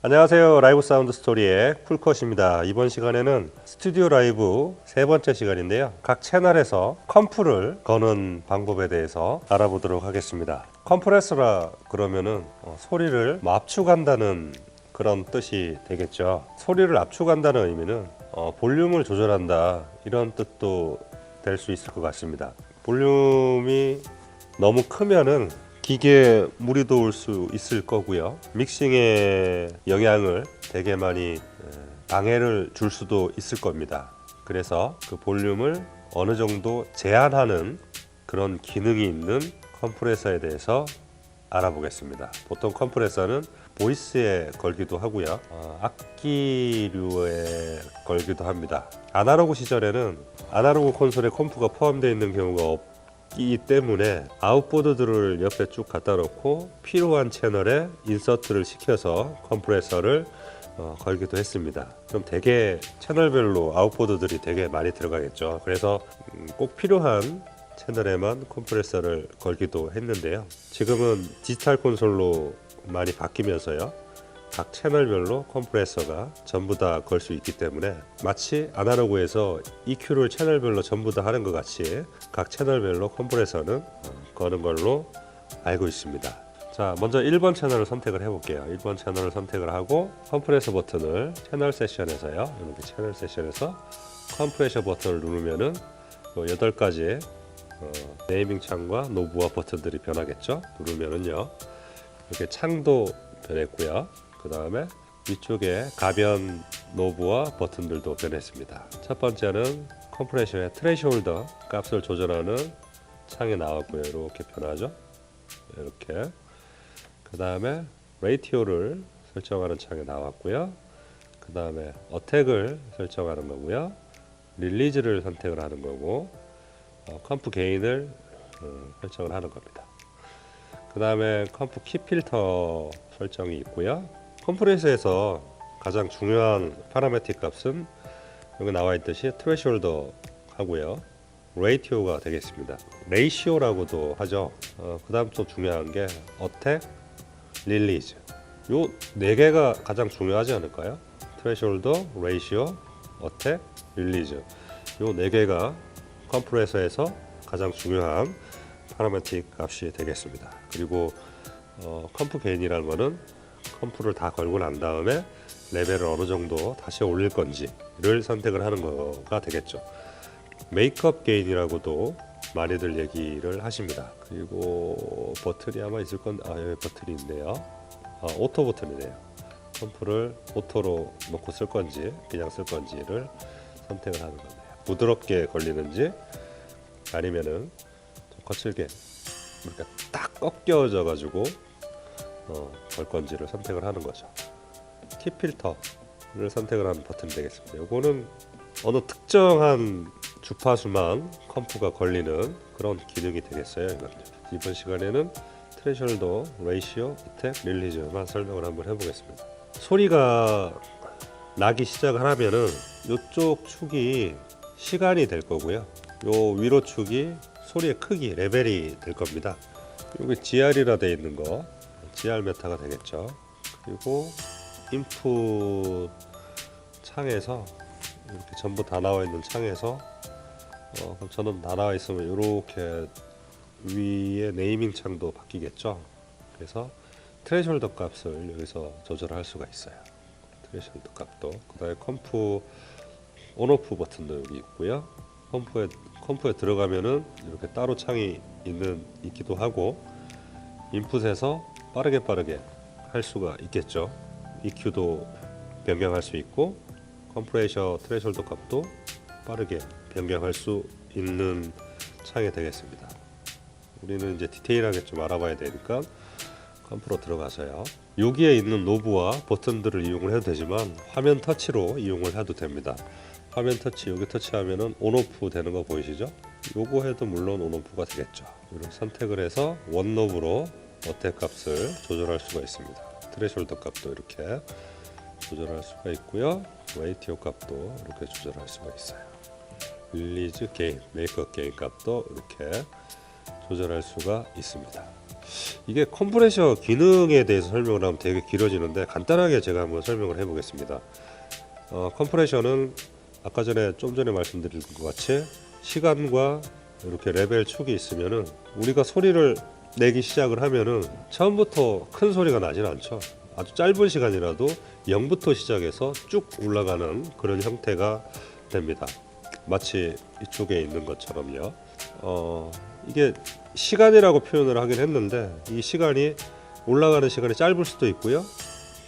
안녕하세요. 라이브 사운드 스토리의 쿨컷입니다. 이번 시간에는 스튜디오 라이브 세 번째 시간인데요. 각 채널에서 컴프를 거는 방법에 대해서 알아보도록 하겠습니다. 컴프레서라 그러면은 소리를 압축한다는 그런 뜻이 되겠죠. 소리를 압축한다는 의미는 볼륨을 조절한다 이런 뜻도 될 수 있을 것 같습니다. 볼륨이 너무 크면은 기계에 무리도 올 수 있을 거고요. 믹싱에 영향을 되게 많이 방해를 줄 수도 있을 겁니다. 그래서 그 볼륨을 어느 정도 제한하는 그런 기능이 있는 컴프레서에 대해서 알아보겠습니다. 보통 컴프레서는 보이스에 걸기도 하고요. 악기류에 걸기도 합니다. 아날로그 시절에는 아날로그 콘솔에 컴프가 포함되어 있는 경우가 없기 때문에 아웃보드들을 옆에 쭉 갖다 놓고 필요한 채널에 인서트를 시켜서 컴프레서를 걸기도 했습니다. 그럼 되게 채널별로 아웃보드들이 되게 많이 들어가겠죠. 그래서 꼭 필요한 채널에만 컴프레서를 걸기도 했는데요. 지금은 디지털 콘솔로 많이 바뀌면서요. 각 채널별로 컴프레서가 전부 다 걸 수 있기 때문에 마치 아날로그에서 EQ를 채널별로 전부 다 하는 것 같이 각 채널별로 컴프레서는 거는 걸로 알고 있습니다. 자, 먼저 1번 채널을 선택을 해볼게요. 1번 채널을 선택을 하고 컴프레서 버튼을 채널 세션에서요. 이렇게 채널 세션에서 컴프레셔 버튼을 누르면은 8가지 네이밍 창과 노브와 버튼들이 변하겠죠. 누르면은요. 이렇게 창도 변했고요. 그 다음에 위쪽에 가변 노브와 버튼들도 변했습니다. 첫 번째는 컴프레셔의 트레시홀더 값을 조절하는 창이 나왔고요. 이렇게 변하죠. 이렇게. 그 다음에 레이티오를 설정하는 창이 나왔고요. 그 다음에 어택을 설정하는 거고요. 릴리즈를 선택을 하는 거고 컴프 게인을 설정을 하는 겁니다. 그 다음에 컴프 키 필터 설정이 있고요. 컴프레서에서 가장 중요한 파라메틱 값은 여기 나와 있듯이 트레시홀더 하고요. 레이티오가 되겠습니다. 레이시오라고도 하죠. 그 다음 또 중요한 게 어택, 릴리즈. 요 4개가 가장 중요하지 않을까요? 트레시홀더, 레이시오, 어택, 릴리즈. 요 4개가 컴프레서에서 가장 중요한 파라메틱 값이 되겠습니다. 그리고 컴프 게인이라는 거는 컴프를 다 걸고 난 다음에 레벨을 어느 정도 다시 올릴 건지를 선택을 하는 거가 되겠죠. 메이크업 게인이라고도 많이들 얘기를 하십니다. 그리고 버튼이 아마 있을 건데 여기 버튼이 있네요. 오토 버튼이네요. 컴프를 오토로 놓고 쓸 건지 그냥 쓸 건지를 선택을 하는 겁니다. 부드럽게 걸리는지 아니면은 좀 거칠게 이렇게 딱 꺾여져 가지고 걸 건지를 선택을 하는 거죠. 키 필터를 선택을 하는 버튼이 되겠습니다. 이거는 어느 특정한 주파수만 컴프가 걸리는 그런 기능이 되겠어요. 이번 시간에는 트레시홀더, 레이시오, 어택, 릴리즈만 설명을 한번 해보겠습니다. 소리가 나기 시작을 하면은 이쪽 축이 시간이 될 거고요. 요 위로 축이 소리의 크기, 레벨이 될 겁니다. 여기 GR이라 되어 있는 거 GR 메타가 되겠죠. 그리고 인풋 창에서 이렇게 전부 다 나와 있는 창에서 그럼 저는 다 나와 있으면 이렇게 위에 네이밍 창도 바뀌겠죠. 그래서 트레시홀더 값을 여기서 조절할 수가 있어요. 트레시홀더 값도. 그 다음에 컴프 온오프 버튼도 여기 있고요. 컴프에 들어가면은 이렇게 따로 창이 있기도 하고 인풋에서 빠르게 할 수가 있겠죠. EQ도 변경할 수 있고 컴프레셔 트레시홀더 값도 빠르게 변경할 수 있는 창이 되겠습니다. 우리는 이제 디테일하게 좀 알아봐야 되니까 컴프로 들어가서요. 여기에 있는 노브와 버튼들을 이용을 해도 되지만 화면 터치로 이용을 해도 됩니다. 화면 터치, 여기 터치하면은 온오프 되는 거 보이시죠? 요거 해도 물론 온오프가 되겠죠. 이렇게 선택을 해서 원노브로 어택 값을 조절할 수가 있습니다. 트레시홀더 값도 이렇게 조절할 수가 있고요. 레이티오 값도 이렇게 조절할 수가 있어요. 릴리즈 게인, 메이크업 게인 값도 이렇게 조절할 수가 있습니다. 이게 컴프레셔 기능에 대해서 설명을 하면 되게 길어지는데 간단하게 제가 한번 설명을 해보겠습니다. 컴프레셔는 아까 전에 좀 전에 말씀드린 것 같이 시간과 이렇게 레벨 축이 있으면은 우리가 소리를 내기 시작을 하면은 처음부터 큰 소리가 나진 않죠. 아주 짧은 시간이라도 0부터 시작해서 쭉 올라가는 그런 형태가 됩니다. 마치 이쪽에 있는 것처럼요. 이게 시간이라고 표현을 하긴 했는데 이 시간이 올라가는 시간이 짧을 수도 있고요.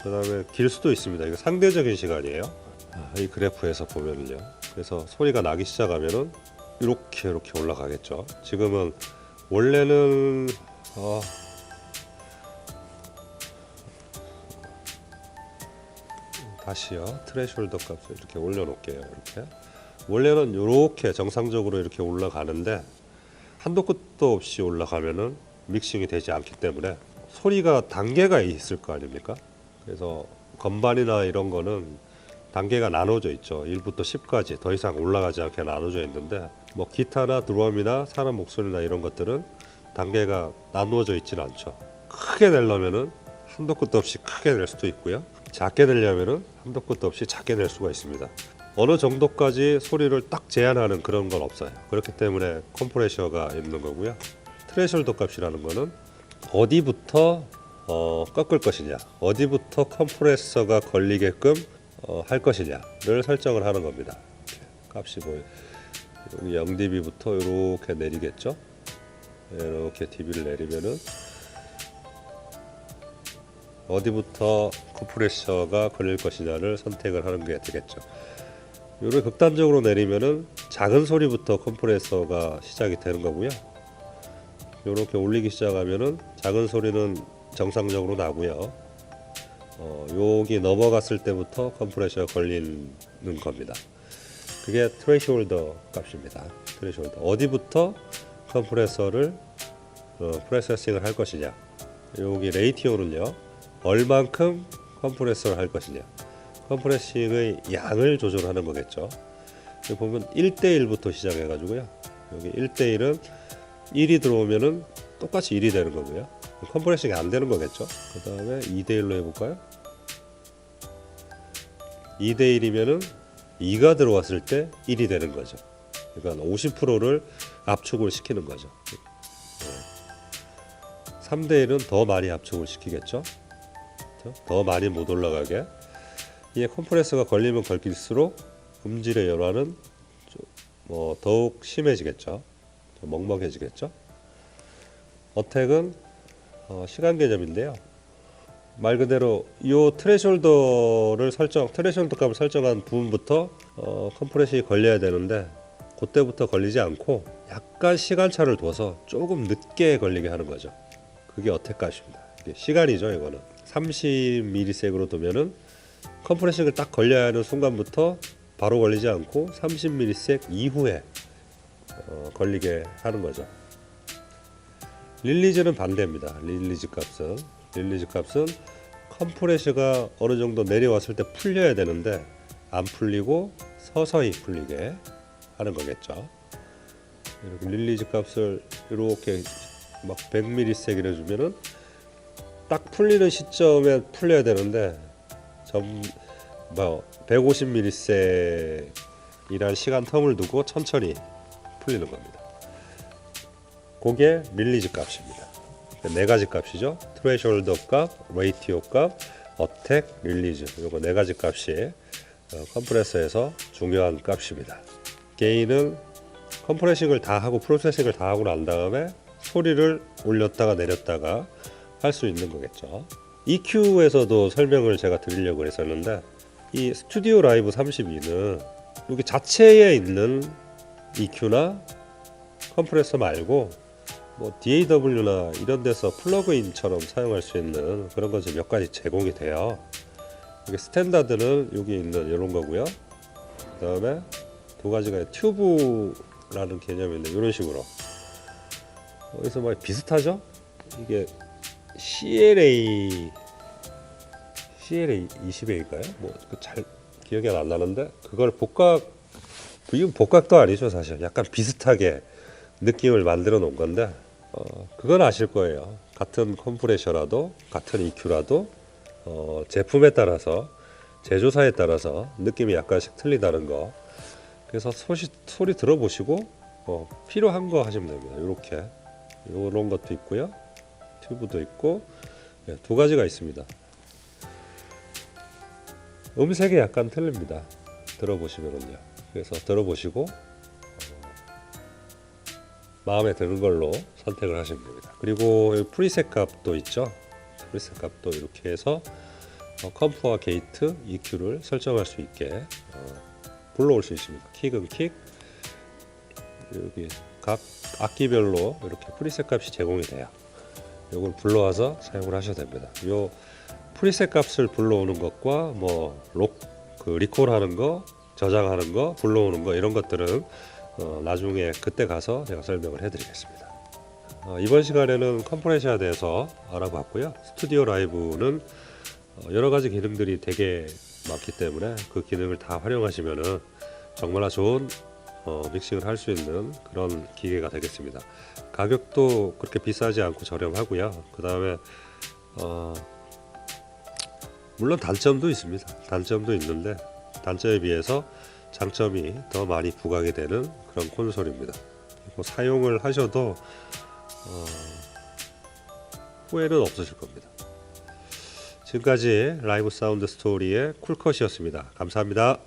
그 다음에 길 수도 있습니다. 이거 상대적인 시간이에요. 이 그래프에서 보면은요. 그래서 소리가 나기 시작하면은 이렇게 올라가겠죠. 지금은 원래는 다시요. 트레이숄더 값을 이렇게 올려놓을게요. 이렇게 원래는 이렇게 정상적으로 이렇게 올라가는데 한도 끝도 없이 올라가면은 믹싱이 되지 않기 때문에 소리가 단계가 있을 거 아닙니까? 그래서 건반이나 이런 거는 단계가 나눠져 있죠. 1부터 10까지 더 이상 올라가지 않게 나눠져 있는데 뭐 기타나 드럼이나 사람 목소리나 이런 것들은 단계가 나누어져 있지는 않죠. 크게 내려면은 한도 끝도 없이 크게 낼 수도 있고요. 작게 내려면은 한도 끝도 없이 작게 낼 수가 있습니다. 어느 정도까지 소리를 딱 제한하는 그런 건 없어요. 그렇기 때문에 컴프레셔가 있는 거고요. 트레이숄더 값이라는 거는 어디부터 꺾을 것이냐, 어디부터 컴프레서가 걸리게끔 할 것이냐를 설정을 하는 겁니다. 값이 뭐 0dB부터 이렇게 내리겠죠. 이렇게 dB를 내리면은 어디부터 컴프레셔가 걸릴 것이냐를 선택을 하는 게 되겠죠. 요를 극단적으로 내리면은 작은 소리부터 컴프레서가 시작이 되는 거고요. 요렇게 올리기 시작하면은 작은 소리는 정상적으로 나고요. 여기 넘어갔을 때부터 컴프레셔가 걸리는 겁니다. 그게 트레이숄더 값입니다. 트레이숄더 어디부터 컴프레서를 프로세싱을 할 것이냐. 여기 레이티오는요, 얼만큼 컴프레서를 할 것이냐. 컴프레싱의 양을 조절하는 거겠죠. 여기 보면 1대1부터 시작해 가지고요. 여기 1대1은 1이 들어오면은 똑같이 1이 되는 거고요. 컴프레싱이 안 되는 거겠죠. 그 다음에 2대1로 해볼까요? 2대1이면은 2가 들어왔을 때 1이 되는 거죠. 그러니까 50%를 압축을 시키는 거죠. 3대1은 더 많이 압축을 시키겠죠. 더 많이 못 올라가게. 이게 컴프레서가 걸리면 걸릴수록 음질의 변화는 더욱 심해지겠죠. 먹먹해지겠죠. 어택은 시간 개념인데요. 말 그대로 이 트레이숄더 값을 설정한 부분부터 컴프레션이 걸려야 되는데 그때부터 걸리지 않고 약간 시간차를 둬서 조금 늦게 걸리게 하는 거죠. 그게 어택 값입니다. 이게 시간이죠. 이거는 30ms로 두면은 컴프레싱을 딱 걸려야 하는 순간부터 바로 걸리지 않고 30ms 이후에 걸리게 하는 거죠. 릴리즈는 반대입니다. 릴리즈 값은 컴프레셔가 어느 정도 내려왔을 때 풀려야 되는데 안 풀리고 서서히 풀리게 하는 거겠죠. 이렇게 릴리즈 값을 이렇게 막 100ms이라 주면은 딱 풀리는 시점에 풀려야 되는데 150ms이란 시간 텀을 두고 천천히 풀리는 겁니다. 그게 릴리즈 값입니다. 네 가지 값이죠. 트레이숄더 값, 레이티오 값, 어택, 릴리즈. 이거 네 가지 값이 컴프레서에서 중요한 값입니다. 게인은 컴프레싱을 다 하고 프로세싱을 다 하고 난 다음에 소리를 올렸다가 내렸다가 할 수 있는 거겠죠. EQ에서도 설명을 제가 드리려고 했었는데 이 스튜디오 라이브 32는 여기 자체에 있는 EQ나 컴프레서 말고 뭐 DAW나 이런 데서 플러그인처럼 사용할 수 있는 그런 것이 몇 가지 제공이 돼요. 이게 스탠다드는 여기 있는 이런 거고요. 그 다음에 두 가지가 튜브라는 개념인데 이런 식으로 여기서 뭐 비슷하죠? 이게 CLA 20A인가요? 뭐 잘 기억이 안 나는데 그걸 이건 복각도 아니죠 사실. 약간 비슷하게 느낌을 만들어 놓은 건데 그건 아실 거예요. 같은 컴프레셔라도 같은 EQ라도 제품에 따라서 제조사에 따라서 느낌이 약간씩 틀리다는 거. 그래서 소리 들어보시고 필요한 거 하시면 됩니다. 이렇게 이런 것도 있고요. 튜브도 있고 두 가지가 있습니다. 음색이 약간 틀립니다. 들어보시면은요. 그래서 들어보시고 마음에 드는 걸로 선택을 하시면 됩니다. 그리고 프리셋 값도 있죠. 프리셋 값도 이렇게 해서 컴프와 게이트, EQ를 설정할 수 있게 불러올 수 있습니다. 킥은 킥, 여기 각 악기별로 이렇게 프리셋 값이 제공이 돼요. 이걸 불러와서 사용을 하셔도 됩니다. 요 프리셋 값을 불러오는 것과 그 리콜하는 거, 저장하는 거, 불러오는 거 이런 것들은 나중에 그때 가서 제가 설명을 해드리겠습니다. 이번 시간에는 컴프레셔에 대해서 알아봤고요. 스튜디오 라이브는 여러 가지 기능들이 되게 많기 때문에 그 기능을 다 활용하시면은 정말로 좋은 믹싱을 할 수 있는 그런 기계가 되겠습니다. 가격도 그렇게 비싸지 않고 저렴하고요. 그 다음에 물론 단점도 있습니다. 단점도 있는데 단점에 비해서 장점이 더 많이 부각이 되는 그런 콘솔입니다. 그리고 사용을 하셔도 후회는 없으실 겁니다. 지금까지 라이브 사운드 스토리의 쿨컷이었습니다. 감사합니다.